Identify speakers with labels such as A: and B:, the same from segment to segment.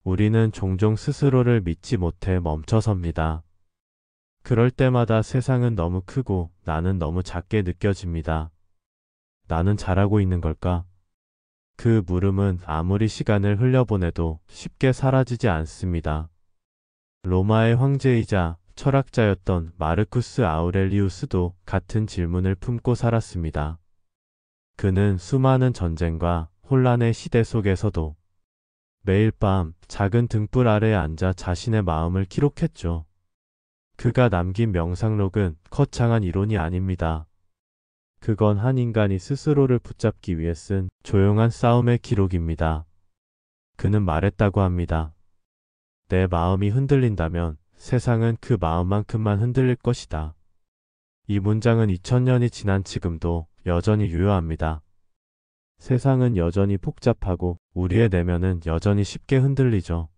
A: 우리는 종종 스스로를 믿지 못해 멈춰섭니다. 그럴 때마다 세상은 너무 크고 나는 너무 작게 느껴집니다. 나는 잘하고 있는 걸까? 그 물음은 아무리 시간을 흘려보내도 쉽게 사라지지 않습니다. 로마의 황제이자 철학자였던 마르쿠스 아우렐리우스도 같은 질문을 품고 살았습니다. 그는 수많은 전쟁과 혼란의 시대 속에서도 매일 밤 작은 등불 아래에 앉아 자신의 마음을 기록했죠. 그가 남긴 명상록은 거창한 이론이 아닙니다. 그건 한 인간이 스스로를 붙잡기 위해 쓴 조용한 싸움의 기록입니다. 그는 말했다고 합니다. 내 마음이 흔들린다면 세상은 그 마음만큼만 흔들릴 것이다. 이 문장은 2000년이 지난 지금도 여전히 유효합니다. 세상은 여전히 복잡하고 우리의 내면은 여전히 쉽게 흔들리죠.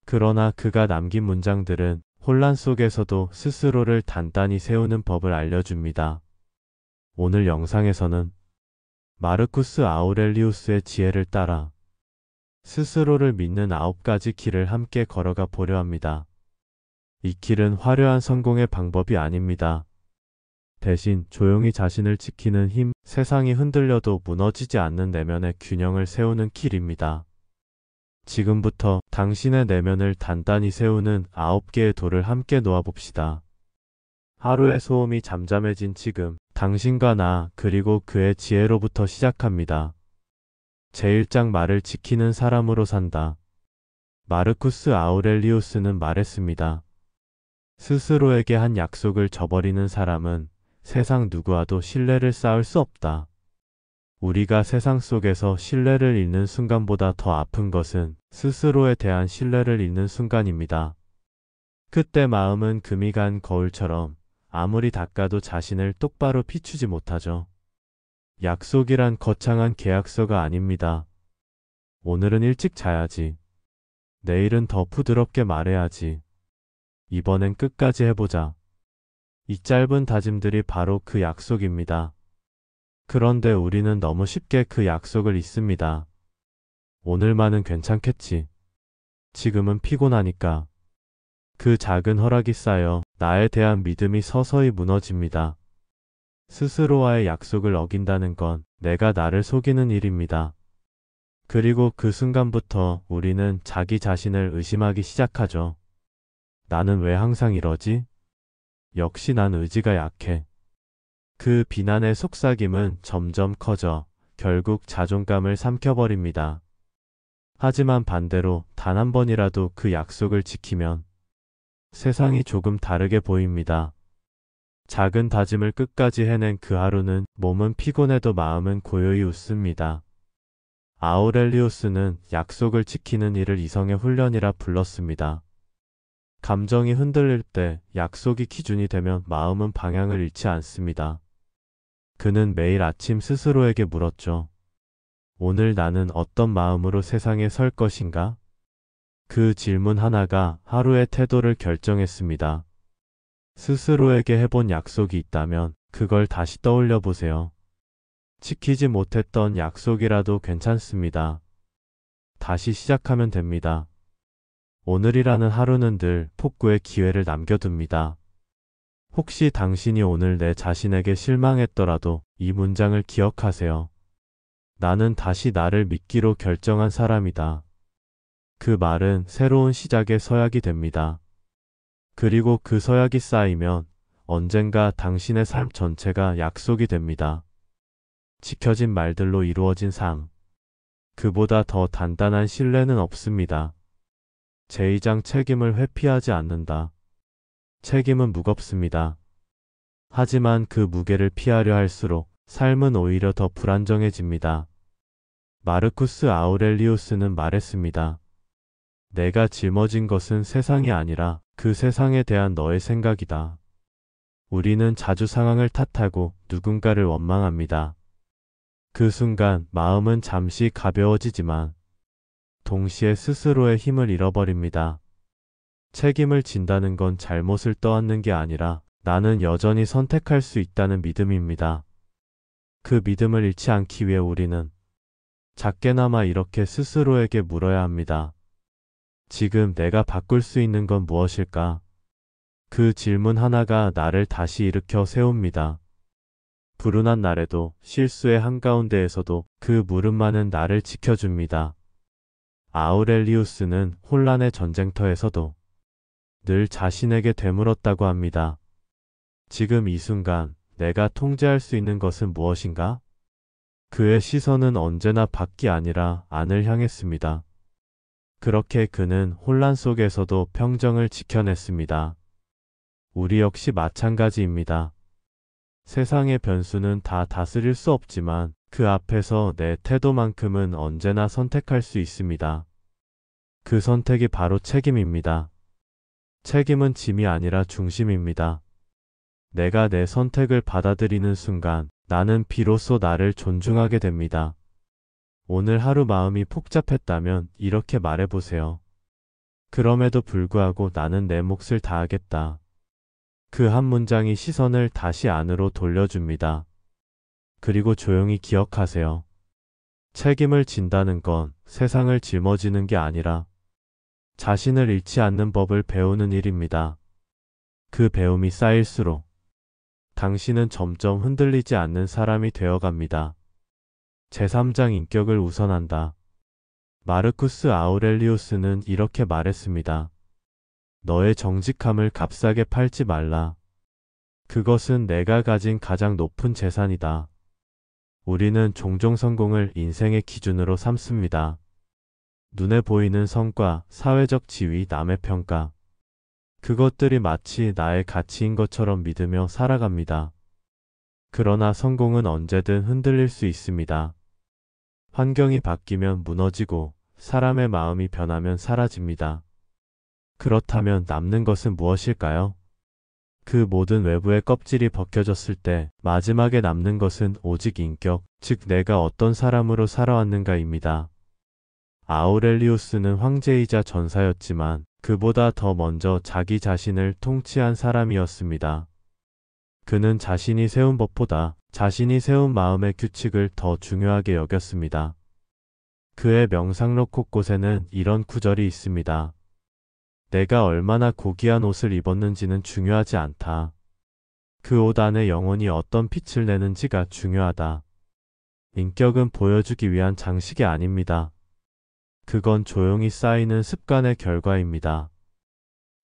A: 그러나 그가 남긴 문장들은 혼란 속에서도 스스로를 단단히 세우는 법을 알려줍니다. 오늘 영상에서는 마르쿠스 아우렐리우스의 지혜를 따라 스스로를 믿는 9가지 길을 함께 걸어가 보려 합니다. 이 길은 화려한 성공의 방법이 아닙니다. 대신 조용히 자신을 지키는 힘, 세상이 흔들려도 무너지지 않는 내면의 균형을 세우는 길입니다. 지금부터 당신의 내면을 단단히 세우는 9개의 돌을 함께 놓아봅시다. 하루의 소음이 잠잠해진 지금, 당신과 나 그리고 그의 지혜로부터 시작합니다. 제1장 말을 지키는 사람으로 산다. 마르쿠스 아우렐리우스는 말했습니다. 스스로에게 한 약속을 저버리는 사람은 세상 누구와도 신뢰를 쌓을 수 없다. 우리가 세상 속에서 신뢰를 잃는 순간보다 더 아픈 것은 스스로에 대한 신뢰를 잃는 순간입니다. 그때 마음은 금이 간 거울처럼 아무리 닦아도 자신을 똑바로 비추지 못하죠. 약속이란 거창한 계약서가 아닙니다. 오늘은 일찍 자야지. 내일은 더 부드럽게 말해야지. 이번엔 끝까지 해보자. 이 짧은 다짐들이 바로 그 약속입니다. 그런데 우리는 너무 쉽게 그 약속을 잊습니다. 오늘만은 괜찮겠지. 지금은 피곤하니까. 그 작은 허락이 쌓여 나에 대한 믿음이 서서히 무너집니다. 스스로와의 약속을 어긴다는 건 내가 나를 속이는 일입니다. 그리고 그 순간부터 우리는 자기 자신을 의심하기 시작하죠. 나는 왜 항상 이러지? 역시 난 의지가 약해. 그 비난의 속삭임은 점점 커져 결국 자존감을 삼켜버립니다. 하지만 반대로 단 한 번이라도 그 약속을 지키면 세상이 조금 다르게 보입니다. 작은 다짐을 끝까지 해낸 그 하루는 몸은 피곤해도 마음은 고요히 웃습니다. 아우렐리우스는 약속을 지키는 일을 이성의 훈련이라 불렀습니다. 감정이 흔들릴 때 약속이 기준이 되면 마음은 방향을 잃지 않습니다. 그는 매일 아침 스스로에게 물었죠. 오늘 나는 어떤 마음으로 세상에 설 것인가? 그 질문 하나가 하루의 태도를 결정했습니다. 스스로에게 해본 약속이 있다면 그걸 다시 떠올려 보세요. 지키지 못했던 약속이라도 괜찮습니다. 다시 시작하면 됩니다. 오늘이라는 하루는 늘 폭구의 기회를 남겨둡니다. 혹시 당신이 오늘 내 자신에게 실망했더라도 이 문장을 기억하세요. 나는 다시 나를 믿기로 결정한 사람이다. 그 말은 새로운 시작의 서약이 됩니다. 그리고 그 서약이 쌓이면 언젠가 당신의 삶 전체가 약속이 됩니다. 지켜진 말들로 이루어진 삶. 그보다 더 단단한 신뢰는 없습니다. 제2장 책임을 회피하지 않는다. 책임은 무겁습니다. 하지만 그 무게를 피하려 할수록 삶은 오히려 더 불안정해집니다. 마르쿠스 아우렐리우스는 말했습니다. 내가 짊어진 것은 세상이 아니라 그 세상에 대한 너의 생각이다. 우리는 자주 상황을 탓하고 누군가를 원망합니다. 그 순간 마음은 잠시 가벼워지지만 동시에 스스로의 힘을 잃어버립니다. 책임을 진다는 건 잘못을 떠안는 게 아니라 나는 여전히 선택할 수 있다는 믿음입니다. 그 믿음을 잃지 않기 위해 우리는 작게나마 이렇게 스스로에게 물어야 합니다. 지금 내가 바꿀 수 있는 건 무엇일까? 그 질문 하나가 나를 다시 일으켜 세웁니다. 불운한 날에도 실수의 한가운데에서도 그 물음만은 나를 지켜줍니다. 아우렐리우스는 혼란의 전쟁터에서도 늘 자신에게 되물었다고 합니다. 지금 이 순간 내가 통제할 수 있는 것은 무엇인가? 그의 시선은 언제나 밖이 아니라 안을 향했습니다. 그렇게 그는 혼란 속에서도 평정을 지켜냈습니다. 우리 역시 마찬가지입니다. 세상의 변수는 다 다스릴 수 없지만 그 앞에서 내 태도만큼은 언제나 선택할 수 있습니다. 그 선택이 바로 책임입니다. 책임은 짐이 아니라 중심입니다. 내가 내 선택을 받아들이는 순간 나는 비로소 나를 존중하게 됩니다. 오늘 하루 마음이 복잡했다면 이렇게 말해보세요. 그럼에도 불구하고 나는 내 몫을 다하겠다. 그 한 문장이 시선을 다시 안으로 돌려줍니다. 그리고 조용히 기억하세요. 책임을 진다는 건 세상을 짊어지는 게 아니라 자신을 잃지 않는 법을 배우는 일입니다. 그 배움이 쌓일수록 당신은 점점 흔들리지 않는 사람이 되어갑니다. 제3장 인격을 우선한다. 마르쿠스 아우렐리우스는 이렇게 말했습니다. 너의 정직함을 값싸게 팔지 말라. 그것은 내가 가진 가장 높은 재산이다. 우리는 종종 성공을 인생의 기준으로 삼습니다. 눈에 보이는 성과, 사회적 지위, 남의 평가. 그것들이 마치 나의 가치인 것처럼 믿으며 살아갑니다. 그러나 성공은 언제든 흔들릴 수 있습니다. 환경이 바뀌면 무너지고 사람의 마음이 변하면 사라집니다. 그렇다면 남는 것은 무엇일까요? 그 모든 외부의 껍질이 벗겨졌을 때 마지막에 남는 것은 오직 인격, 즉 내가 어떤 사람으로 살아왔는가입니다. 아우렐리우스는 황제이자 전사였지만 그보다 더 먼저 자기 자신을 통치한 사람이었습니다. 그는 자신이 세운 법보다 자신이 세운 마음의 규칙을 더 중요하게 여겼습니다. 그의 명상록 곳곳에는 이런 구절이 있습니다. 내가 얼마나 고귀한 옷을 입었는지는 중요하지 않다. 그 옷 안에 영혼이 어떤 빛을 내는지가 중요하다. 인격은 보여주기 위한 장식이 아닙니다. 그건 조용히 쌓이는 습관의 결과입니다.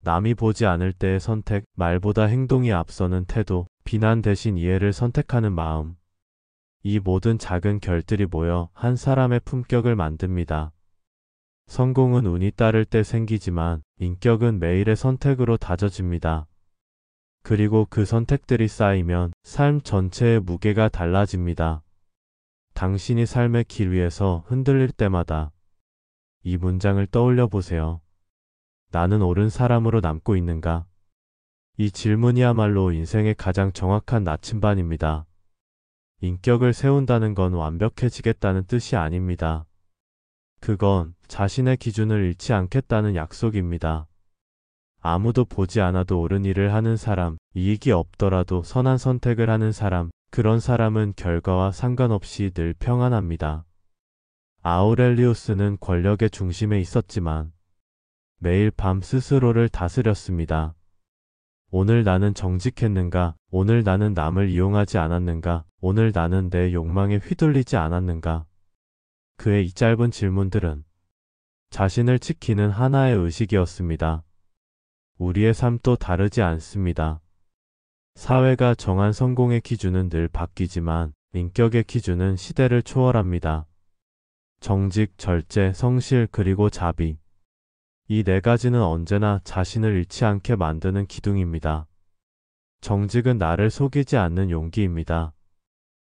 A: 남이 보지 않을 때의 선택, 말보다 행동이 앞서는 태도, 비난 대신 이해를 선택하는 마음. 이 모든 작은 결들이 모여 한 사람의 품격을 만듭니다. 성공은 운이 따를 때 생기지만 인격은 매일의 선택으로 다져집니다. 그리고 그 선택들이 쌓이면 삶 전체의 무게가 달라집니다. 당신이 삶의 길 위에서 흔들릴 때마다 이 문장을 떠올려 보세요. 나는 옳은 사람으로 남고 있는가? 이 질문이야말로 인생의 가장 정확한 나침반입니다. 인격을 세운다는 건 완벽해지겠다는 뜻이 아닙니다. 그건 자신의 기준을 잃지 않겠다는 약속입니다. 아무도 보지 않아도 옳은 일을 하는 사람, 이익이 없더라도 선한 선택을 하는 사람, 그런 사람은 결과와 상관없이 늘 평안합니다. 아우렐리우스는 권력의 중심에 있었지만 매일 밤 스스로를 다스렸습니다. 오늘 나는 정직했는가? 오늘 나는 남을 이용하지 않았는가? 오늘 나는 내 욕망에 휘둘리지 않았는가? 그의 이 짧은 질문들은 자신을 지키는 하나의 의식이었습니다. 우리의 삶도 다르지 않습니다. 사회가 정한 성공의 기준은 늘 바뀌지만 인격의 기준은 시대를 초월합니다. 정직, 절제, 성실, 그리고 자비. 이 네 가지는 언제나 자신을 잃지 않게 만드는 기둥입니다. 정직은 나를 속이지 않는 용기입니다.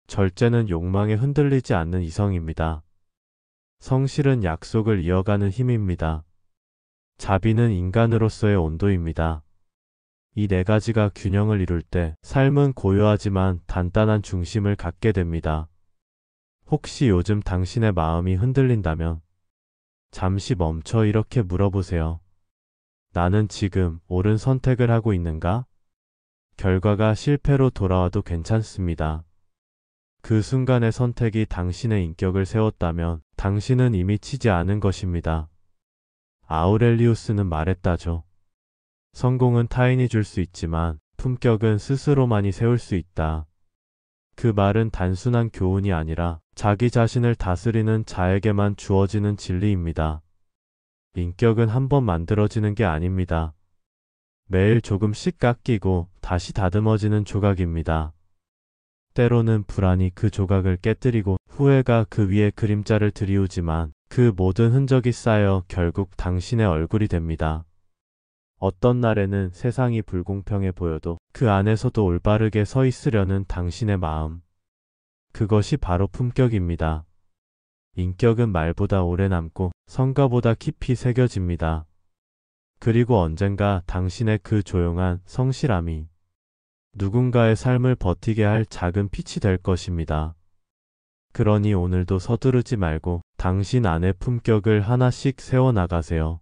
A: 절제는 욕망에 흔들리지 않는 이성입니다. 성실은 약속을 이어가는 힘입니다. 자비는 인간으로서의 온도입니다. 이 네 가지가 균형을 이룰 때 삶은 고요하지만 단단한 중심을 갖게 됩니다. 혹시 요즘 당신의 마음이 흔들린다면 잠시 멈춰 이렇게 물어보세요. 나는 지금 옳은 선택을 하고 있는가? 결과가 실패로 돌아와도 괜찮습니다. 그 순간의 선택이 당신의 인격을 세웠다면 당신은 이미 치지 않은 것입니다. 아우렐리우스는 말했다죠. 성공은 타인이 줄 수 있지만 품격은 스스로만이 세울 수 있다. 그 말은 단순한 교훈이 아니라 자기 자신을 다스리는 자에게만 주어지는 진리입니다. 인격은 한 번 만들어지는 게 아닙니다. 매일 조금씩 깎이고 다시 다듬어지는 조각입니다. 때로는 불안이 그 조각을 깨뜨리고 후회가 그 위에 그림자를 드리우지만 그 모든 흔적이 쌓여 결국 당신의 얼굴이 됩니다. 어떤 날에는 세상이 불공평해 보여도 그 안에서도 올바르게 서 있으려는 당신의 마음. 그것이 바로 품격입니다. 인격은 말보다 오래 남고 성가보다 깊이 새겨집니다. 그리고 언젠가 당신의 그 조용한 성실함이 누군가의 삶을 버티게 할 작은 빛이 될 것입니다. 그러니 오늘도 서두르지 말고 당신 안의 품격을 하나씩 세워나가세요.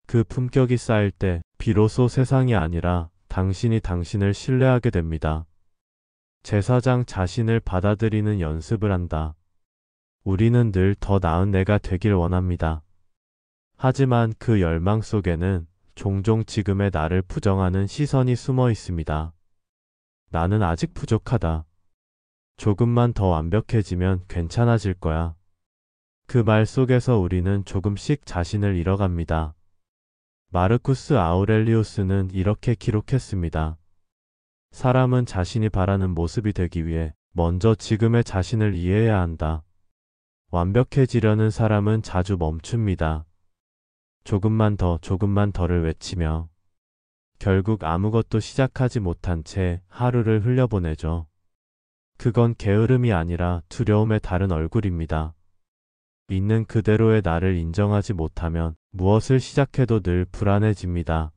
A: 그 품격이 쌓일 때 비로소 세상이 아니라 당신이 당신을 신뢰하게 됩니다. 제사장 자신을 받아들이는 연습을 한다. 우리는 늘 더 나은 내가 되길 원합니다. 하지만 그 열망 속에는 종종 지금의 나를 부정하는 시선이 숨어 있습니다. 나는 아직 부족하다. 조금만 더 완벽해지면 괜찮아질 거야. 그 말 속에서 우리는 조금씩 자신을 잃어갑니다. 마르쿠스 아우렐리우스는 이렇게 기록했습니다. 사람은 자신이 바라는 모습이 되기 위해 먼저 지금의 자신을 이해해야 한다. 완벽해지려는 사람은 자주 멈춥니다. 조금만 더를 외치며 결국 아무것도 시작하지 못한 채 하루를 흘려보내죠. 그건 게으름이 아니라 두려움의 다른 얼굴입니다. 있는 그대로의 나를 인정하지 못하면 무엇을 시작해도 늘 불안해집니다.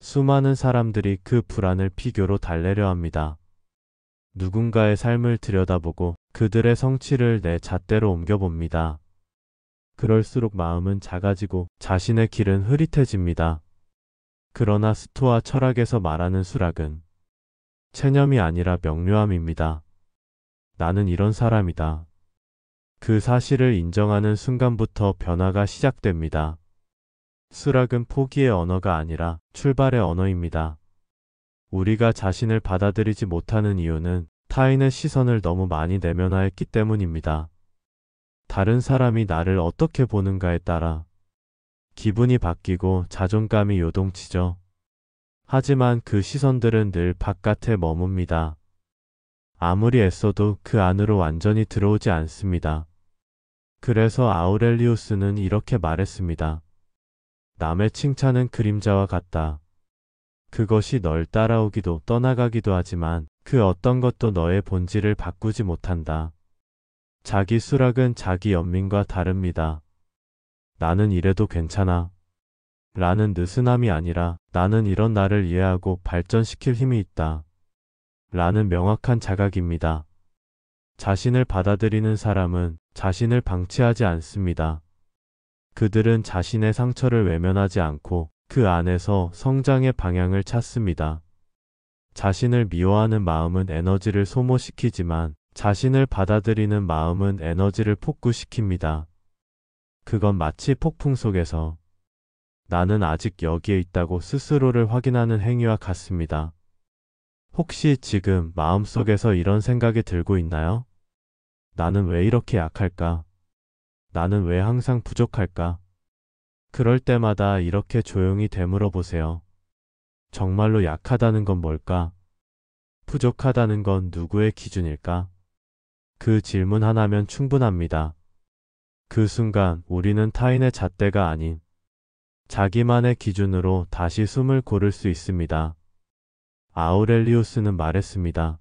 A: 수많은 사람들이 그 불안을 피교로 달래려 합니다. 누군가의 삶을 들여다보고 그들의 성취를 내 잣대로 옮겨봅니다. 그럴수록 마음은 작아지고 자신의 길은 흐릿해집니다. 그러나 스토아 철학에서 말하는 수락은 체념이 아니라 명료함입니다. 나는 이런 사람이다. 그 사실을 인정하는 순간부터 변화가 시작됩니다. 수락은 포기의 언어가 아니라 출발의 언어입니다. 우리가 자신을 받아들이지 못하는 이유는 타인의 시선을 너무 많이 내면화했기 때문입니다. 다른 사람이 나를 어떻게 보는가에 따라 기분이 바뀌고 자존감이 요동치죠. 하지만 그 시선들은 늘 바깥에 머뭅니다. 아무리 애써도 그 안으로 완전히 들어오지 않습니다. 그래서 아우렐리우스는 이렇게 말했습니다. 남의 칭찬은 그림자와 같다. 그것이 널 따라오기도 떠나가기도 하지만 그 어떤 것도 너의 본질을 바꾸지 못한다. 자기 수락은 자기 연민과 다릅니다. 나는 이래도 괜찮아. 라는 느슨함이 아니라 나는 이런 나를 이해하고 발전시킬 힘이 있다. 라는 명확한 자각입니다. 자신을 받아들이는 사람은 자신을 방치하지 않습니다. 그들은 자신의 상처를 외면하지 않고 그 안에서 성장의 방향을 찾습니다. 자신을 미워하는 마음은 에너지를 소모시키지만 자신을 받아들이는 마음은 에너지를 폭구시킵니다. 그건 마치 폭풍 속에서 나는 아직 여기에 있다고 스스로를 확인하는 행위와 같습니다. 혹시 지금 마음속에서 이런 생각이 들고 있나요? 나는 왜 이렇게 약할까? 나는 왜 항상 부족할까? 그럴 때마다 이렇게 조용히 되물어 보세요. 정말로 약하다는 건 뭘까? 부족하다는 건 누구의 기준일까? 그 질문 하나면 충분합니다. 그 순간 우리는 타인의 잣대가 아닌 자기만의 기준으로 다시 숨을 고를 수 있습니다. 아우렐리우스는 말했습니다.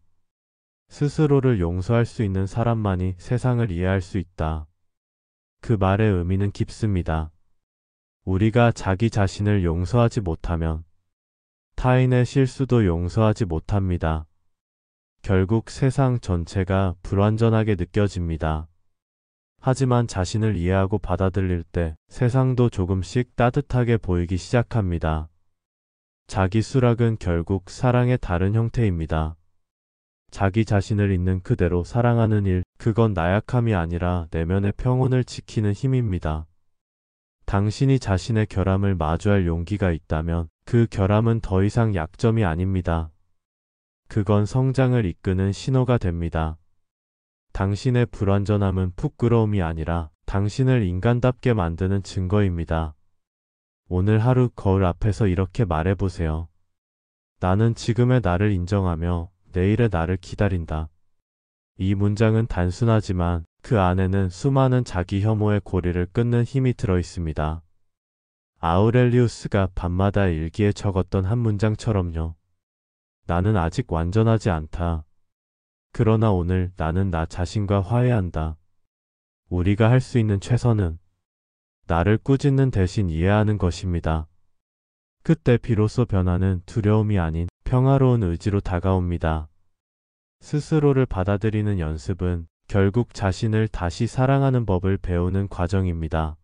A: 스스로를 용서할 수 있는 사람만이 세상을 이해할 수 있다. 그 말의 의미는 깊습니다. 우리가 자기 자신을 용서하지 못하면 타인의 실수도 용서하지 못합니다. 결국 세상 전체가 불완전하게 느껴집니다. 하지만 자신을 이해하고 받아들일 때 세상도 조금씩 따뜻하게 보이기 시작합니다. 자기 수락은 결국 사랑의 다른 형태입니다. 자기 자신을 있는 그대로 사랑하는 일, 그건 나약함이 아니라 내면의 평온을 지키는 힘입니다. 당신이 자신의 결함을 마주할 용기가 있다면 그 결함은 더 이상 약점이 아닙니다. 그건 성장을 이끄는 신호가 됩니다. 당신의 불완전함은 부끄러움이 아니라 당신을 인간답게 만드는 증거입니다. 오늘 하루 거울 앞에서 이렇게 말해보세요. 나는 지금의 나를 인정하며 내일의 나를 기다린다. 이 문장은 단순하지만 그 안에는 수많은 자기 혐오의 고리를 끊는 힘이 들어 있습니다. 아우렐리우스가 밤마다 일기에 적었던 한 문장처럼요. 나는 아직 완전하지 않다. 그러나 오늘 나는 나 자신과 화해한다. 우리가 할 수 있는 최선은 나를 꾸짖는 대신 이해하는 것입니다. 그때 비로소 변화는 두려움이 아닌 평화로운 의지로 다가옵니다. 스스로를 받아들이는 연습은 결국 자신을 다시 사랑하는 법을 배우는 과정입니다.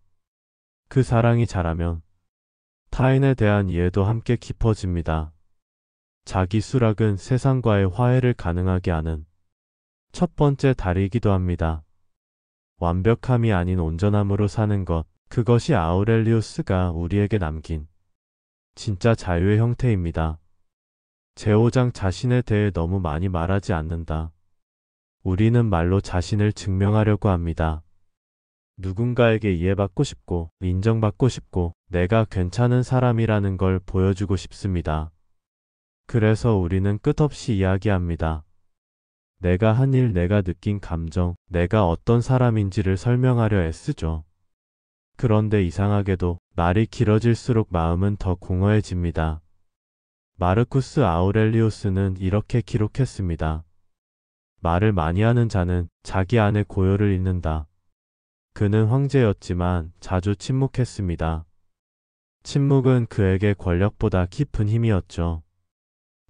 A: 그 사랑이 자라면 타인에 대한 이해도 함께 깊어집니다. 자기 수락은 세상과의 화해를 가능하게 하는 첫 번째 다리이기도 합니다. 완벽함이 아닌 온전함으로 사는 것, 그것이 아우렐리우스가 우리에게 남긴 진짜 자유의 형태입니다. 제5장 자신에 대해 너무 많이 말하지 않는다. 우리는 말로 자신을 증명하려고 합니다. 누군가에게 이해받고 싶고 인정받고 싶고 내가 괜찮은 사람이라는 걸 보여주고 싶습니다. 그래서 우리는 끝없이 이야기합니다. 내가 한 일, 내가 느낀 감정, 내가 어떤 사람인지를 설명하려 애쓰죠. 그런데 이상하게도 말이 길어질수록 마음은 더 공허해집니다. 마르쿠스 아우렐리우스는 이렇게 기록했습니다. 말을 많이 하는 자는 자기 안의 고요를 잃는다. 그는 황제였지만 자주 침묵했습니다. 침묵은 그에게 권력보다 깊은 힘이었죠.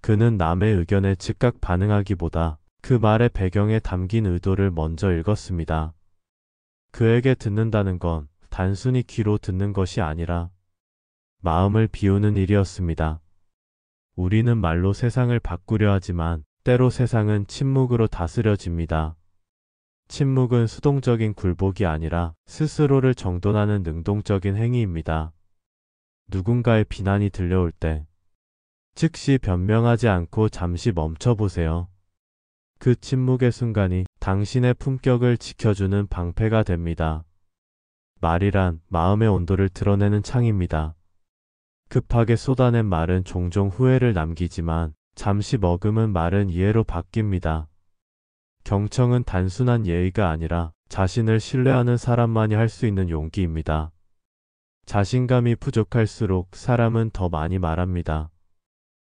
A: 그는 남의 의견에 즉각 반응하기보다 그 말의 배경에 담긴 의도를 먼저 읽었습니다. 그에게 듣는다는 건 단순히 귀로 듣는 것이 아니라 마음을 비우는 일이었습니다. 우리는 말로 세상을 바꾸려 하지만 때로 세상은 침묵으로 다스려집니다. 침묵은 수동적인 굴복이 아니라 스스로를 정돈하는 능동적인 행위입니다. 누군가의 비난이 들려올 때 즉시 변명하지 않고 잠시 멈춰보세요. 그 침묵의 순간이 당신의 품격을 지켜주는 방패가 됩니다. 말이란 마음의 온도를 드러내는 창입니다. 급하게 쏟아낸 말은 종종 후회를 남기지만 잠시 머금은 말은 이해로 바뀝니다. 경청은 단순한 예의가 아니라 자신을 신뢰하는 사람만이 할 수 있는 용기입니다. 자신감이 부족할수록 사람은 더 많이 말합니다.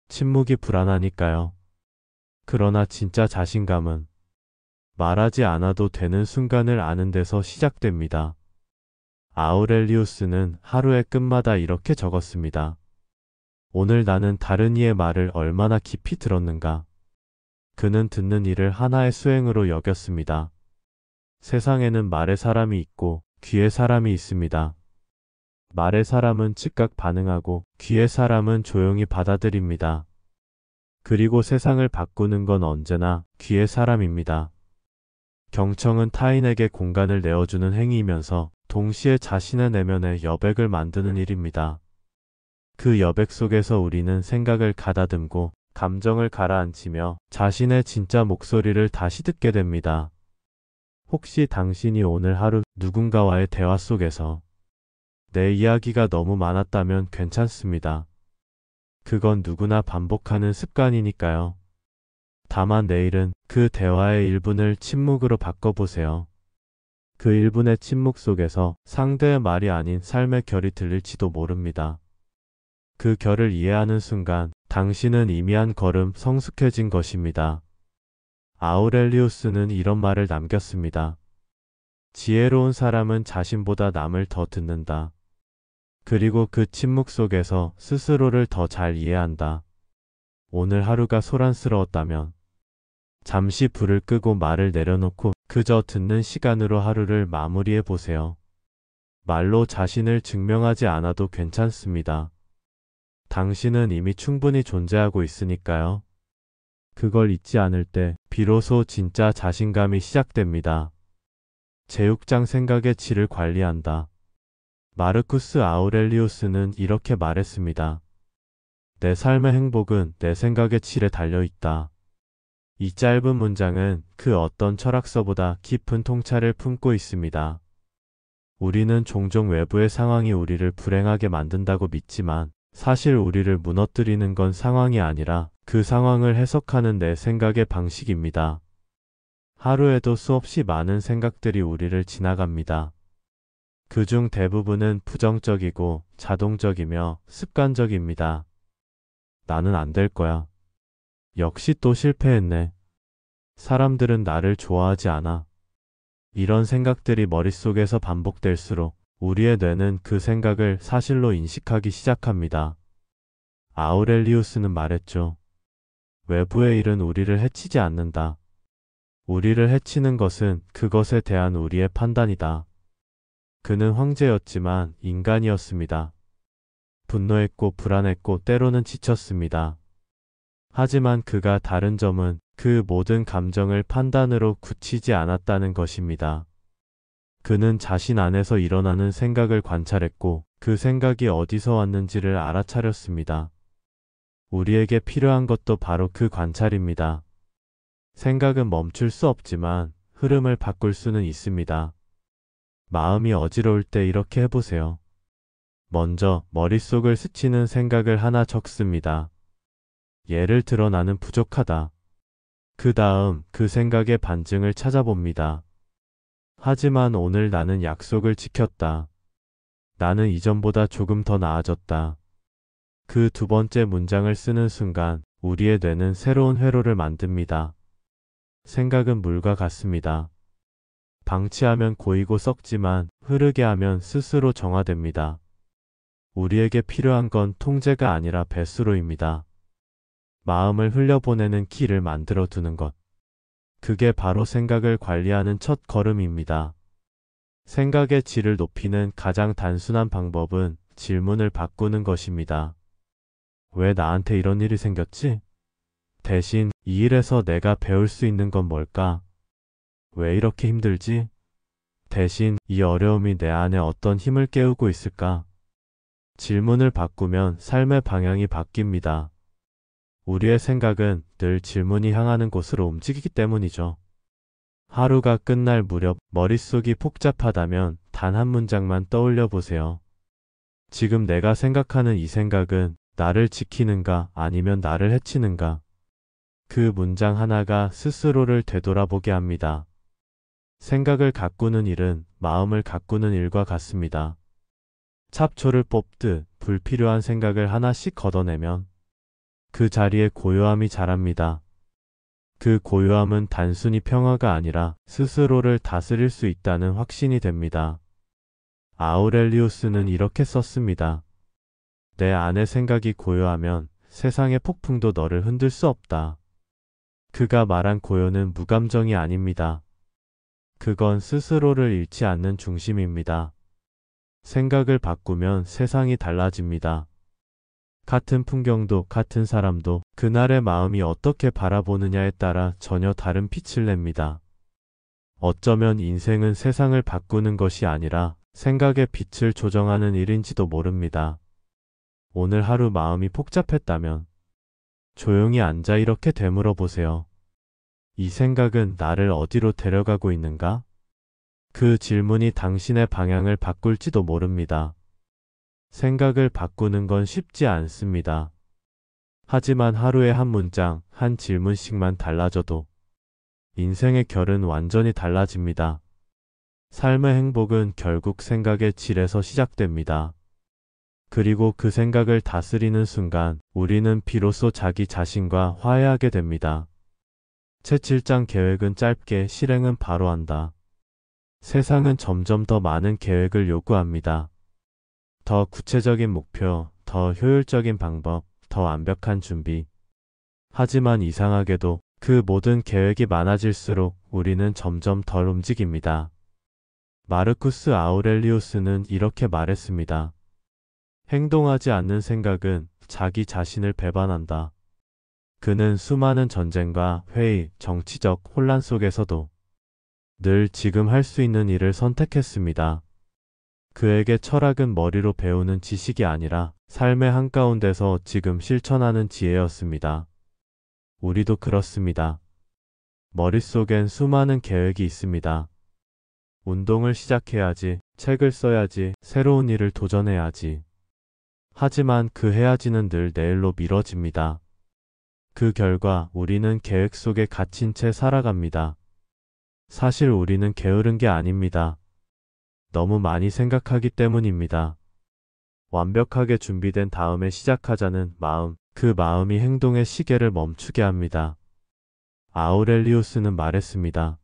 A: 침묵이 불안하니까요. 그러나 진짜 자신감은 말하지 않아도 되는 순간을 아는 데서 시작됩니다. 아우렐리우스는 하루의 끝마다 이렇게 적었습니다. 오늘 나는 다른 이의 말을 얼마나 깊이 들었는가. 그는 듣는 일을 하나의 수행으로 여겼습니다. 세상에는 말의 사람이 있고 귀의 사람이 있습니다. 말의 사람은 즉각 반응하고 귀의 사람은 조용히 받아들입니다. 그리고 세상을 바꾸는 건 언제나 귀의 사람입니다. 경청은 타인에게 공간을 내어주는 행위이면서 동시에 자신의 내면에 여백을 만드는 일입니다. 그 여백 속에서 우리는 생각을 가다듬고 감정을 가라앉히며 자신의 진짜 목소리를 다시 듣게 됩니다. 혹시 당신이 오늘 하루 누군가와의 대화 속에서 내 이야기가 너무 많았다면 괜찮습니다. 그건 누구나 반복하는 습관이니까요. 다만 내일은 그 대화의 1분을 침묵으로 바꿔보세요. 그 1분의 침묵 속에서 상대의 말이 아닌 삶의 결이 들릴지도 모릅니다. 그 결을 이해하는 순간 당신은 이미 한 걸음 성숙해진 것입니다. 아우렐리우스는 이런 말을 남겼습니다. 지혜로운 사람은 자신보다 남을 더 듣는다. 그리고 그 침묵 속에서 스스로를 더 잘 이해한다. 오늘 하루가 소란스러웠다면 잠시 불을 끄고 말을 내려놓고 그저 듣는 시간으로 하루를 마무리해 보세요. 말로 자신을 증명하지 않아도 괜찮습니다. 당신은 이미 충분히 존재하고 있으니까요. 그걸 잊지 않을 때 비로소 진짜 자신감이 시작됩니다. 제6장 생각의 질을 관리한다. 마르쿠스 아우렐리우스는 이렇게 말했습니다. 내 삶의 행복은 내 생각의 질에 달려 있다. 이 짧은 문장은 그 어떤 철학서보다 깊은 통찰을 품고 있습니다. 우리는 종종 외부의 상황이 우리를 불행하게 만든다고 믿지만 사실 우리를 무너뜨리는 건 상황이 아니라 그 상황을 해석하는 내 생각의 방식입니다. 하루에도 수없이 많은 생각들이 우리를 지나갑니다. 그중 대부분은 부정적이고 자동적이며 습관적입니다. 나는 안 될 거야. 역시 또 실패했네. 사람들은 나를 좋아하지 않아. 이런 생각들이 머릿속에서 반복될수록 우리의 뇌는 그 생각을 사실로 인식하기 시작합니다. 아우렐리우스는 말했죠. 외부의 일은 우리를 해치지 않는다. 우리를 해치는 것은 그것에 대한 우리의 판단이다. 그는 황제였지만 인간이었습니다. 분노했고 불안했고 때로는 지쳤습니다. 하지만 그가 다른 점은 그 모든 감정을 판단으로 굳히지 않았다는 것입니다. 그는 자신 안에서 일어나는 생각을 관찰했고 그 생각이 어디서 왔는지를 알아차렸습니다. 우리에게 필요한 것도 바로 그 관찰입니다. 생각은 멈출 수 없지만 흐름을 바꿀 수는 있습니다. 마음이 어지러울 때 이렇게 해보세요. 먼저 머릿속을 스치는 생각을 하나 적습니다. 예를 들어 나는 부족하다. 그 다음 그 생각의 반증을 찾아봅니다. 하지만 오늘 나는 약속을 지켰다. 나는 이전보다 조금 더 나아졌다. 그 두 번째 문장을 쓰는 순간 우리의 뇌는 새로운 회로를 만듭니다. 생각은 물과 같습니다. 방치하면 고이고 썩지만 흐르게 하면 스스로 정화됩니다. 우리에게 필요한 건 통제가 아니라 배수로입니다. 마음을 흘려보내는 길을 만들어 두는 것. 그게 바로 생각을 관리하는 첫 걸음입니다. 생각의 질을 높이는 가장 단순한 방법은 질문을 바꾸는 것입니다. 왜 나한테 이런 일이 생겼지? 대신 이 일에서 내가 배울 수 있는 건 뭘까? 왜 이렇게 힘들지? 대신 이 어려움이 내 안에 어떤 힘을 깨우고 있을까? 질문을 바꾸면 삶의 방향이 바뀝니다. 우리의 생각은 늘 질문이 향하는 곳으로 움직이기 때문이죠. 하루가 끝날 무렵 머릿속이 복잡하다면 단 한 문장만 떠올려 보세요. 지금 내가 생각하는 이 생각은 나를 지키는가 아니면 나를 해치는가? 그 문장 하나가 스스로를 되돌아보게 합니다. 생각을 가꾸는 일은 마음을 가꾸는 일과 같습니다. 찹초를 뽑듯 불필요한 생각을 하나씩 걷어내면 그 자리에 고요함이 자랍니다. 그 고요함은 단순히 평화가 아니라 스스로를 다스릴 수 있다는 확신이 됩니다. 아우렐리우스는 이렇게 썼습니다. 내 안의 생각이 고요하면 세상의 폭풍도 너를 흔들 수 없다. 그가 말한 고요는 무감정이 아닙니다. 그건 스스로를 잃지 않는 중심입니다. 생각을 바꾸면 세상이 달라집니다. 같은 풍경도 같은 사람도 그날의 마음이 어떻게 바라보느냐에 따라 전혀 다른 빛을 냅니다. 어쩌면 인생은 세상을 바꾸는 것이 아니라 생각의 빛을 조정하는 일인지도 모릅니다. 오늘 하루 마음이 복잡했다면 조용히 앉아 이렇게 되물어 보세요. 이 생각은 나를 어디로 데려가고 있는가? 그 질문이 당신의 방향을 바꿀지도 모릅니다. 생각을 바꾸는 건 쉽지 않습니다. 하지만 하루에 한 문장, 한 질문씩만 달라져도 인생의 결은 완전히 달라집니다. 삶의 행복은 결국 생각의 질에서 시작됩니다. 그리고 그 생각을 다스리는 순간 우리는 비로소 자기 자신과 화해하게 됩니다. 제 7장 계획은 짧게, 실행은 바로 한다. 세상은 점점 더 많은 계획을 요구합니다. 더 구체적인 목표, 더 효율적인 방법, 더 완벽한 준비. 하지만 이상하게도 그 모든 계획이 많아질수록 우리는 점점 덜 움직입니다. 마르쿠스 아우렐리우스는 이렇게 말했습니다. 행동하지 않는 생각은 자기 자신을 배반한다. 그는 수많은 전쟁과 회의, 정치적 혼란 속에서도 늘 지금 할 수 있는 일을 선택했습니다. 그에게 철학은 머리로 배우는 지식이 아니라 삶의 한가운데서 지금 실천하는 지혜였습니다. 우리도 그렇습니다. 머릿속엔 수많은 계획이 있습니다. 운동을 시작해야지, 책을 써야지, 새로운 일을 도전해야지. 하지만 그 해야지는 늘 내일로 미뤄집니다. 그 결과 우리는 계획 속에 갇힌 채 살아갑니다. 사실 우리는 게으른 게 아닙니다. 너무 많이 생각하기 때문입니다. 완벽하게 준비된 다음에 시작하자는 마음, 그 마음이 행동의 시계를 멈추게 합니다. 아우렐리우스는 말했습니다.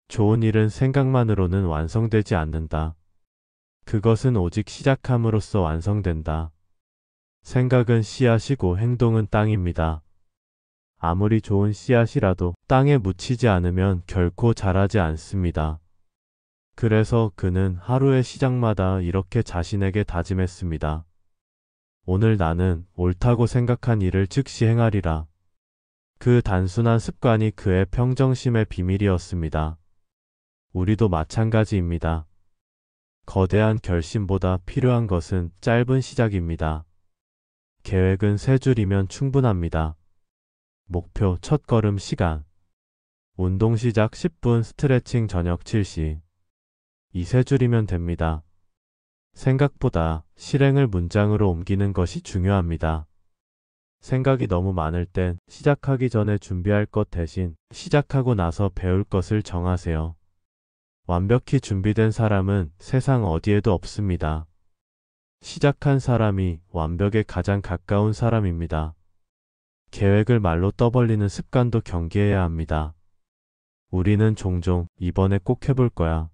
A: 좋은 일은 생각만으로는 완성되지 않는다. 그것은 오직 시작함으로써 완성된다. 생각은 씨앗이고 행동은 땅입니다. 아무리 좋은 씨앗이라도 땅에 묻히지 않으면 결코 자라지 않습니다. 그래서 그는 하루의 시작마다 이렇게 자신에게 다짐했습니다. 오늘 나는 옳다고 생각한 일을 즉시 행하리라. 그 단순한 습관이 그의 평정심의 비밀이었습니다. 우리도 마찬가지입니다. 거대한 결심보다 필요한 것은 짧은 시작입니다. 계획은 3줄이면 충분합니다. 목표 첫걸음 시간. 운동 시작 10분, 스트레칭 저녁 7시. 이 3줄이면 됩니다. 생각보다 실행을 문장으로 옮기는 것이 중요합니다. 생각이 너무 많을 땐 시작하기 전에 준비할 것 대신 시작하고 나서 배울 것을 정하세요. 완벽히 준비된 사람은 세상 어디에도 없습니다. 시작한 사람이 완벽에 가장 가까운 사람입니다. 계획을 말로 떠벌리는 습관도 경계해야 합니다. 우리는 종종 이번에 꼭 해볼 거야.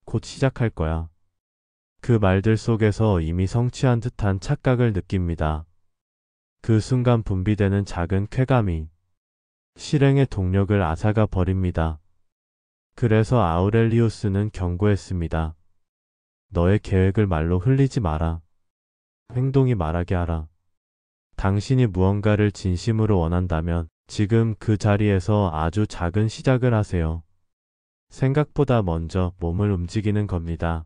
A: 곧 시작할 거야. 그 말들 속에서 이미 성취한 듯한 착각을 느낍니다. 그 순간 분비되는 작은 쾌감이 실행의 동력을 앗아가 버립니다. 그래서 아우렐리우스는 경고했습니다. 너의 계획을 말로 흘리지 마라. 행동이 말하게 하라. 당신이 무언가를 진심으로 원한다면 지금 그 자리에서 아주 작은 시작을 하세요. 생각보다 먼저 몸을 움직이는 겁니다.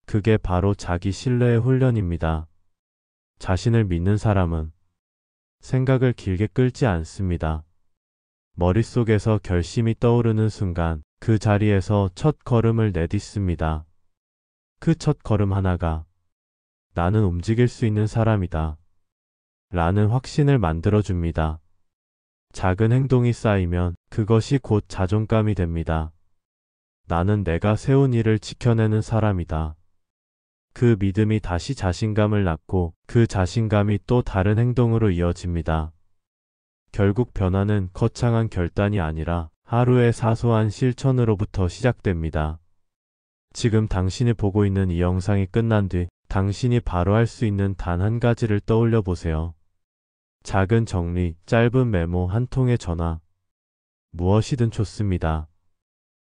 A: 그게 바로 자기 신뢰의 훈련입니다. 자신을 믿는 사람은 생각을 길게 끌지 않습니다. 머릿속에서 결심이 떠오르는 순간 그 자리에서 첫 걸음을 내딛습니다. 그 첫 걸음 하나가 나는 움직일 수 있는 사람이다. 라는 확신을 만들어줍니다. 작은 행동이 쌓이면 그것이 곧 자존감이 됩니다. 나는 내가 세운 일을 지켜내는 사람이다. 그 믿음이 다시 자신감을 낳고 그 자신감이 또 다른 행동으로 이어집니다. 결국 변화는 거창한 결단이 아니라 하루의 사소한 실천으로부터 시작됩니다. 지금 당신이 보고 있는 이 영상이 끝난 뒤 당신이 바로 할 수 있는 단 한 가지를 떠올려 보세요. 작은 정리, 짧은 메모, 한 통의 전화. 무엇이든 좋습니다.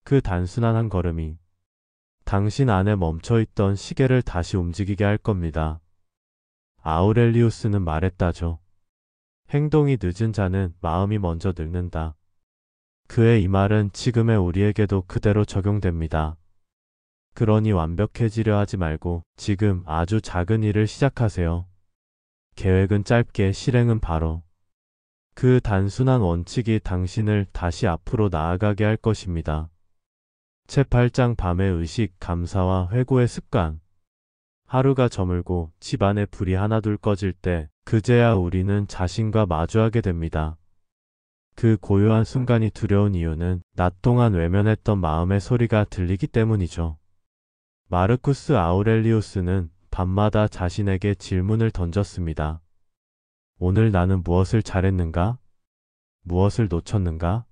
A: 그 단순한 한 걸음이 당신 안에 멈춰있던 시계를 다시 움직이게 할 겁니다. 아우렐리우스는 말했다죠. 행동이 늦은 자는 마음이 먼저 늙는다. 그의 이 말은 지금의 우리에게도 그대로 적용됩니다. 그러니 완벽해지려 하지 말고 지금 아주 작은 일을 시작하세요. 계획은 짧게, 실행은 바로. 그 단순한 원칙이 당신을 다시 앞으로 나아가게 할 것입니다. 제8장 밤의 의식, 감사와 회고의 습관. 하루가 저물고 집안에 불이 하나둘 꺼질 때 그제야 우리는 자신과 마주하게 됩니다. 그 고요한 순간이 두려운 이유는 낮 동안 외면했던 마음의 소리가 들리기 때문이죠. 마르쿠스 아우렐리우스는 밤마다 자신에게 질문을 던졌습니다. 오늘 나는 무엇을 잘했는가? 무엇을 놓쳤는가?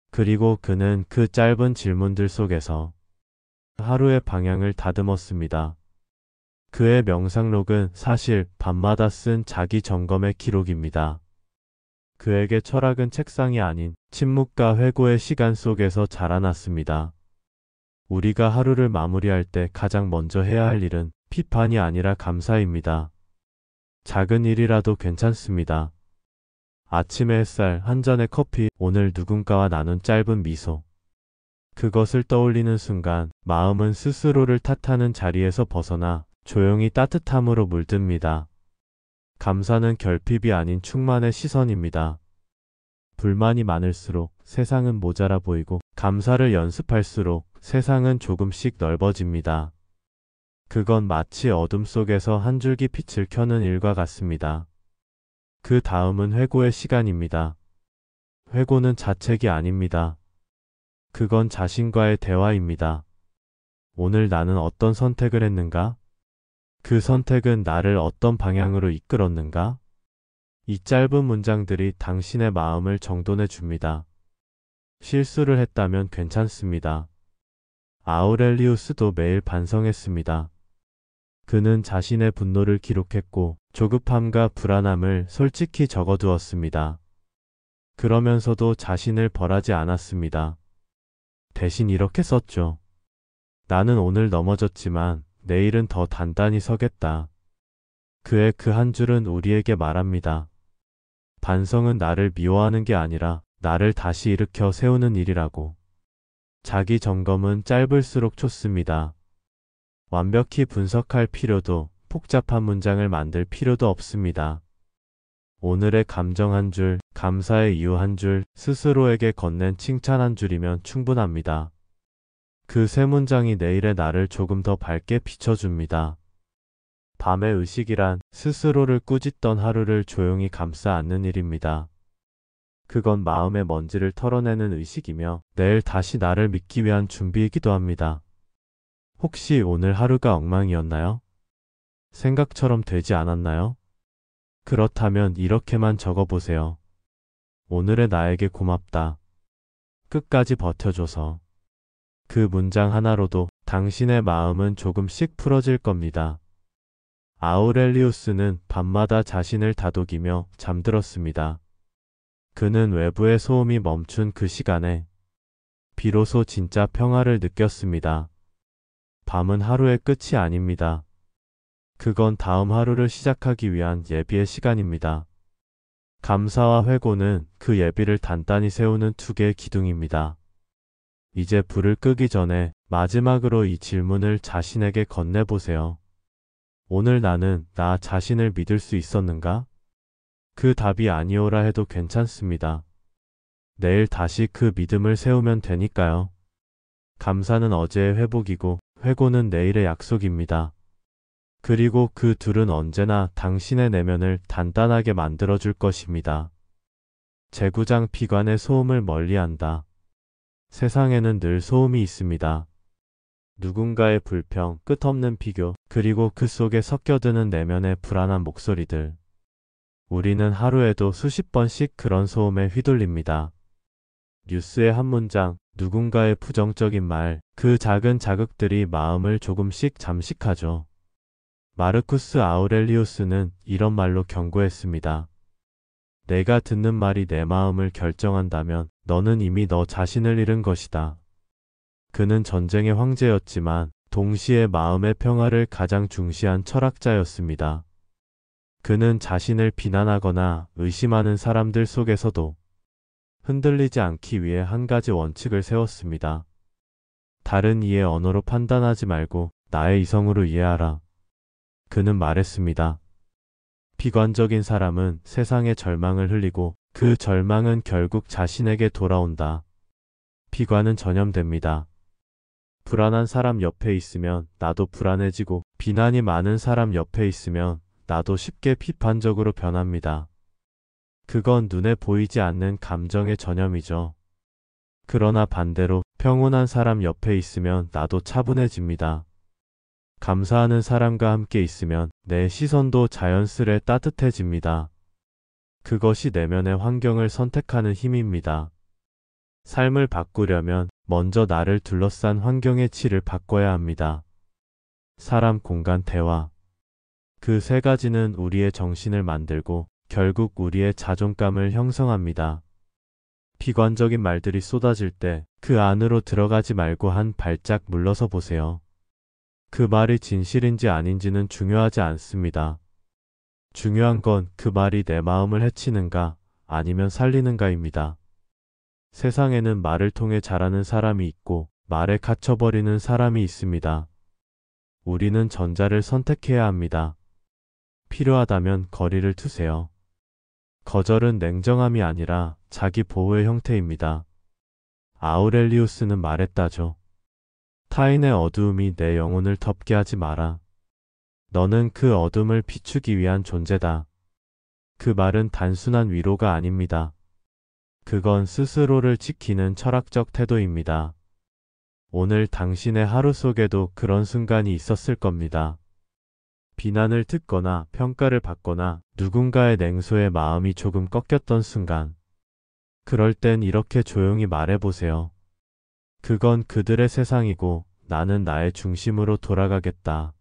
A: 그리고 그는 그 짧은 질문들 속에서 하루의 방향을 다듬었습니다. 그의 명상록은 사실 밤마다 쓴 자기 점검의 기록입니다. 그에게 철학은 책상이 아닌 침묵과 회고의 시간 속에서 자라났습니다. 우리가 하루를 마무리할 때 가장 먼저 해야 할 일은 비판이 아니라 감사입니다. 작은 일이라도 괜찮습니다. 아침의 햇살, 한 잔의 커피, 오늘 누군가와 나눈 짧은 미소. 그것을 떠올리는 순간 마음은 스스로를 탓하는 자리에서 벗어나 조용히 따뜻함으로 물듭니다. 감사는 결핍이 아닌 충만의 시선입니다. 불만이 많을수록 세상은 모자라 보이고 감사를 연습할수록 세상은 조금씩 넓어집니다. 그건 마치 어둠 속에서 한 줄기 빛을 켜는 일과 같습니다. 그 다음은 회고의 시간입니다. 회고는 자책이 아닙니다. 그건 자신과의 대화입니다. 오늘 나는 어떤 선택을 했는가? 그 선택은 나를 어떤 방향으로 이끌었는가? 이 짧은 문장들이 당신의 마음을 정돈해 줍니다. 실수를 했다면 괜찮습니다. 아우렐리우스도 매일 반성했습니다. 그는 자신의 분노를 기록했고 조급함과 불안함을 솔직히 적어두었습니다. 그러면서도 자신을 벌하지 않았습니다. 대신 이렇게 썼죠. 나는 오늘 넘어졌지만 내일은 더 단단히 서겠다. 그의 그 한 줄은 우리에게 말합니다. 반성은 나를 미워하는 게 아니라 나를 다시 일으켜 세우는 일이라고. 자기 점검은 짧을수록 좋습니다. 완벽히 분석할 필요도 복잡한 문장을 만들 필요도 없습니다. 오늘의 감정 한 줄, 감사의 이유 한 줄, 스스로에게 건넨 칭찬 한 줄이면 충분합니다. 그 세 문장이 내일의 나를 조금 더 밝게 비춰줍니다. 밤의 의식이란 스스로를 꾸짖던 하루를 조용히 감싸 안는 일입니다. 그건 마음의 먼지를 털어내는 의식이며 내일 다시 나를 믿기 위한 준비이기도 합니다. 혹시 오늘 하루가 엉망이었나요? 생각처럼 되지 않았나요? 그렇다면 이렇게만 적어보세요. 오늘의 나에게 고맙다. 끝까지 버텨줘서. 그 문장 하나로도 당신의 마음은 조금씩 풀어질 겁니다. 아우렐리우스는 밤마다 자신을 다독이며 잠들었습니다. 그는 외부의 소음이 멈춘 그 시간에 비로소 진짜 평화를 느꼈습니다. 밤은 하루의 끝이 아닙니다. 그건 다음 하루를 시작하기 위한 예비의 시간입니다. 감사와 회고는 그 예비를 단단히 세우는 두 개의 기둥입니다. 이제 불을 끄기 전에 마지막으로 이 질문을 자신에게 건네보세요. 오늘 나는 나 자신을 믿을 수 있었는가? 그 답이 아니오라 해도 괜찮습니다. 내일 다시 그 믿음을 세우면 되니까요. 감사는 어제의 회복이고 회고는 내일의 약속입니다. 그리고 그 둘은 언제나 당신의 내면을 단단하게 만들어줄 것입니다. 제구장 비관의 소음을 멀리한다. 세상에는 늘 소음이 있습니다. 누군가의 불평, 끝없는 비교, 그리고 그 속에 섞여드는 내면의 불안한 목소리들. 우리는 하루에도 수십 번씩 그런 소음에 휘둘립니다. 뉴스의 한 문장, 누군가의 부정적인 말, 그 작은 자극들이 마음을 조금씩 잠식하죠. 마르쿠스 아우렐리우스는 이런 말로 경고했습니다. 내가 듣는 말이 내 마음을 결정한다면 너는 이미 너 자신을 잃은 것이다. 그는 전쟁의 황제였지만 동시에 마음의 평화를 가장 중시한 철학자였습니다. 그는 자신을 비난하거나 의심하는 사람들 속에서도 흔들리지 않기 위해 한 가지 원칙을 세웠습니다. 다른 이의 언어로 판단하지 말고 나의 이성으로 이해하라. 그는 말했습니다. 비관적인 사람은 세상에 절망을 흘리고 그 절망은 결국 자신에게 돌아온다. 비관은 전염됩니다. 불안한 사람 옆에 있으면 나도 불안해지고 비난이 많은 사람 옆에 있으면 나도 쉽게 비판적으로 변합니다. 그건 눈에 보이지 않는 감정의 전염이죠. 그러나 반대로 평온한 사람 옆에 있으면 나도 차분해집니다. 감사하는 사람과 함께 있으면 내 시선도 자연스레 따뜻해집니다. 그것이 내면의 환경을 선택하는 힘입니다. 삶을 바꾸려면 먼저 나를 둘러싼 환경의 질을 바꿔야 합니다. 사람, 공간, 대화. 그 세 가지는 우리의 정신을 만들고 결국 우리의 자존감을 형성합니다. 비관적인 말들이 쏟아질 때 그 안으로 들어가지 말고 한 발짝 물러서 보세요. 그 말이 진실인지 아닌지는 중요하지 않습니다. 중요한 건 그 말이 내 마음을 해치는가 아니면 살리는가입니다. 세상에는 말을 통해 잘하는 사람이 있고 말에 갇혀버리는 사람이 있습니다. 우리는 전자를 선택해야 합니다. 필요하다면 거리를 두세요. 거절은 냉정함이 아니라 자기 보호의 형태입니다. 아우렐리우스는 말했다죠. 타인의 어두움이 내 영혼을 덮게 하지 마라. 너는 그 어둠을 비추기 위한 존재다. 그 말은 단순한 위로가 아닙니다. 그건 스스로를 지키는 철학적 태도입니다. 오늘 당신의 하루 속에도 그런 순간이 있었을 겁니다. 비난을 듣거나 평가를 받거나 누군가의 냉소에 마음이 조금 꺾였던 순간. 그럴 땐 이렇게 조용히 말해보세요. 그건 그들의 세상이고 나는 나의 중심으로 돌아가겠다.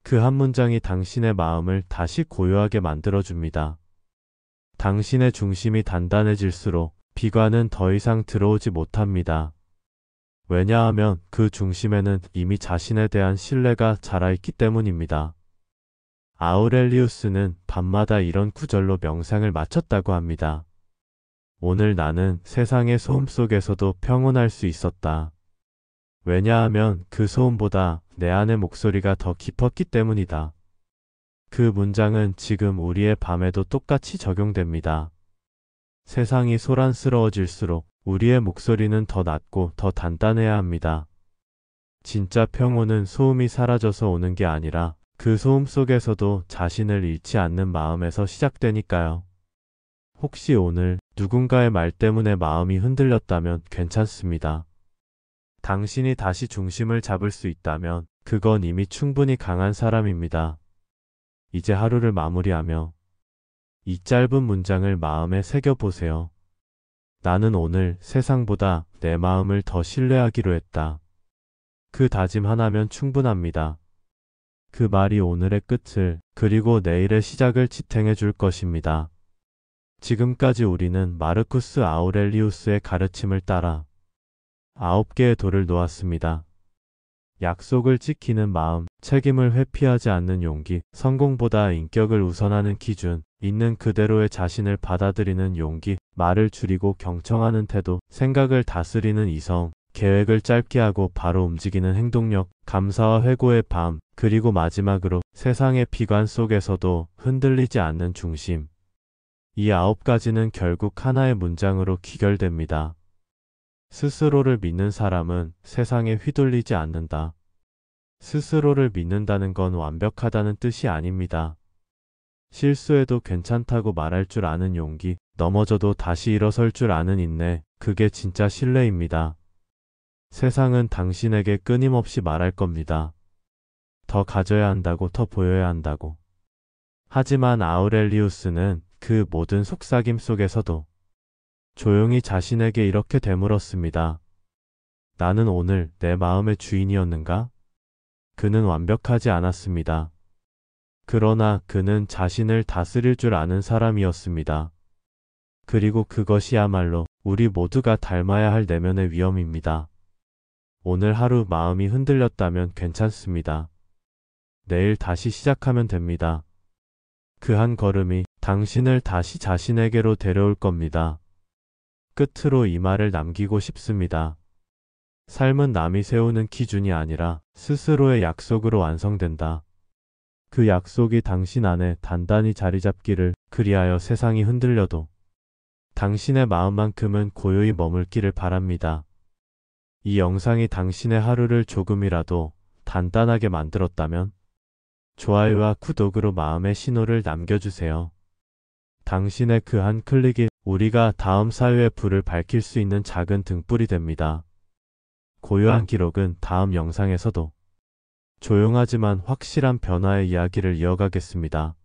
A: 그 한 문장이 당신의 마음을 다시 고요하게 만들어줍니다. 당신의 중심이 단단해질수록 비관은 더 이상 들어오지 못합니다. 왜냐하면 그 중심에는 이미 자신에 대한 신뢰가 자라있기 때문입니다. 아우렐리우스는 밤마다 이런 구절로 명상을 마쳤다고 합니다. 오늘 나는 세상의 소음 속에서도 평온할 수 있었다. 왜냐하면 그 소음보다 내 안의 목소리가 더 깊었기 때문이다. 그 문장은 지금 우리의 밤에도 똑같이 적용됩니다. 세상이 소란스러워질수록 우리의 목소리는 더 낮고 더 단단해야 합니다. 진짜 평온은 소음이 사라져서 오는 게 아니라 그 소음 속에서도 자신을 잃지 않는 마음에서 시작되니까요. 혹시 오늘 누군가의 말 때문에 마음이 흔들렸다면 괜찮습니다. 당신이 다시 중심을 잡을 수 있다면 그건 이미 충분히 강한 사람입니다. 이제 하루를 마무리하며 이 짧은 문장을 마음에 새겨보세요. 나는 오늘 세상보다 내 마음을 더 신뢰하기로 했다. 그 다짐 하나면 충분합니다. 그 말이 오늘의 끝을 그리고 내일의 시작을 지탱해 줄 것입니다. 지금까지 우리는 마르쿠스 아우렐리우스의 가르침을 따라 9개의 도를 놓았습니다. 약속을 지키는 마음, 책임을 회피하지 않는 용기, 성공보다 인격을 우선하는 기준, 있는 그대로의 자신을 받아들이는 용기, 말을 줄이고 경청하는 태도, 생각을 다스리는 이성, 계획을 짧게 하고 바로 움직이는 행동력, 감사와 회고의 밤, 그리고 마지막으로 세상의 비관 속에서도 흔들리지 않는 중심. 이 9가지는 결국 하나의 문장으로 귀결됩니다. 스스로를 믿는 사람은 세상에 휘둘리지 않는다. 스스로를 믿는다는 건 완벽하다는 뜻이 아닙니다. 실수해도 괜찮다고 말할 줄 아는 용기, 넘어져도 다시 일어설 줄 아는 인내, 그게 진짜 신뢰입니다. 세상은 당신에게 끊임없이 말할 겁니다. 더 가져야 한다고, 더 보여야 한다고. 하지만 아우렐리우스는 그 모든 속삭임 속에서도 조용히 자신에게 이렇게 되물었습니다. 나는 오늘 내 마음의 주인이었는가? 그는 완벽하지 않았습니다. 그러나 그는 자신을 다스릴 줄 아는 사람이었습니다. 그리고 그것이야말로 우리 모두가 닮아야 할 내면의 위엄입니다. 오늘 하루 마음이 흔들렸다면 괜찮습니다. 내일 다시 시작하면 됩니다. 그 한 걸음이 당신을 다시 자신에게로 데려올 겁니다. 끝으로 이 말을 남기고 싶습니다. 삶은 남이 세우는 기준이 아니라 스스로의 약속으로 완성된다. 그 약속이 당신 안에 단단히 자리 잡기를, 그리하여 세상이 흔들려도 당신의 마음만큼은 고요히 머물기를 바랍니다. 이 영상이 당신의 하루를 조금이라도 단단하게 만들었다면 좋아요와 구독으로 마음의 신호를 남겨주세요. 당신의 그 한 클릭이 우리가 다음 사회의 불을 밝힐 수 있는 작은 등불이 됩니다. 고요한 기록은 다음 영상에서도 조용하지만 확실한 변화의 이야기를 이어가겠습니다.